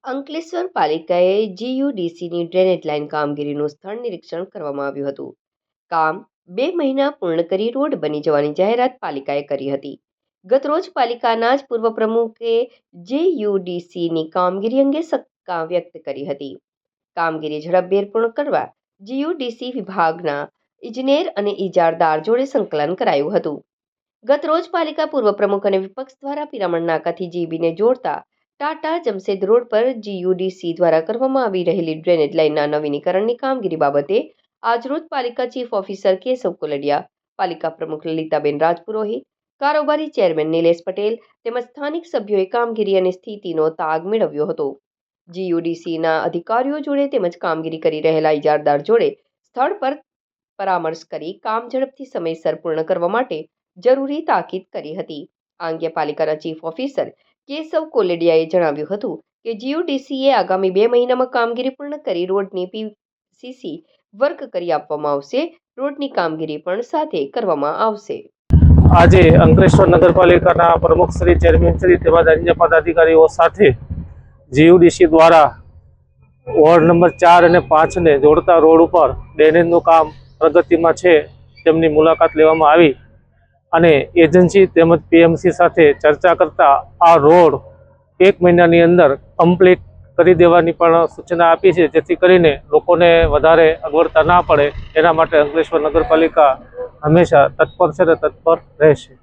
Ankleshwar પાલિકાએ જીયુડીસીની drainage line કામગીરીનું સ્થળ નિરીક્ષણ કરવામાં આવ્યું હતું. કામ 2 મહિના પૂર્ણ કરી રોડ બની જવાની જાહેરાત પાલિકાએ કરી હતી. ગતરોજ પાલિકાના જ પૂર્વ પ્રમુખે જીયુડીસીની કામગીરી અંગે શંકા વ્યક્ત કરી હતી. કામગીરી ઝડપભેર પૂર્ણ કરવા જીયુડીસી વિભાગના ઇજનેર અને ઇજારદાર જોડે સંકલન કરાયું હતું. ગતરોજ પાલિકા પૂર્વ પ્રમુખ અને વિપક્ષ દ્વારા પિરામણ નાકાથી જીબીને જોડતા ટાટા જમશેદ રોડ પર જીયુડીસી દ્વારા કરવામાં આવી રહેલી ડ્રેનેજ લાઇનના નવીનીકરણની કામગીરી બાબતે આજરોજ પાલિકા ચીફ ઓફિસર કેશવ કોલડિયા, પાલિકા પ્રમુખ લલિતાબેન રાજપુરોહિત, કારોબારી ચેરમેન નિલેશ પટેલ તેમજ સ્થાનિક સભ્યોએ કામગીરી અને સ્થિતિનો તાગ મેળવ્યો હતો. જીયુડીસીના અધિકારીઓ જોડે તેમજ કામગીરી કરી રહેલા ઇજારદાર જોડે સ્થળ પર પરામર્શ કરી કામ ઝડપથી સમયસર પૂર્ણ કરવા માટે જરૂરી તાકીદ કરી હતી. આ અંગે પાલિકાના ચીફ ઓફિસર કેશવ કોલડિયાએ જણાવ્યું હતું કે જીયુડીસીએ આગામી 2 મહિનામાં કામગીરી પૂર્ણ કરી રોડની પીસીસી વર્ક કરી આપવામાં આવશે. રોડની કામગીરી પણ સાથે કરવામાં આવશે. આજે અંકલેશ્વર નગરપાલિકાના પ્રમુખ શ્રી, ચેરમેન શ્રી તેમજ અન્ય પદાધિકારીઓ સાથે જીયુડીસી દ્વારા વોર્ડ નંબર 4 અને 5 ને જોડતા રોડ ઉપર ડ્રેનેજનું કામ પ્રગતિમાં છે તેમની મુલાકાત લેવામાં આવી અને એજન્સી તેમજ પીએમસી સાથે ચર્ચા કરતા આ રોડ 1 મહિનાની અંદર કમ્પ્લીટ કરી દેવાની પણ સૂચના આપી છે, જેથી કરીને લોકોને વધારે અગવડતા ના પડે એના માટે અંકલેશ્વર નગરપાલિકા હંમેશા તત્પર છે અને તત્પર રહેશે.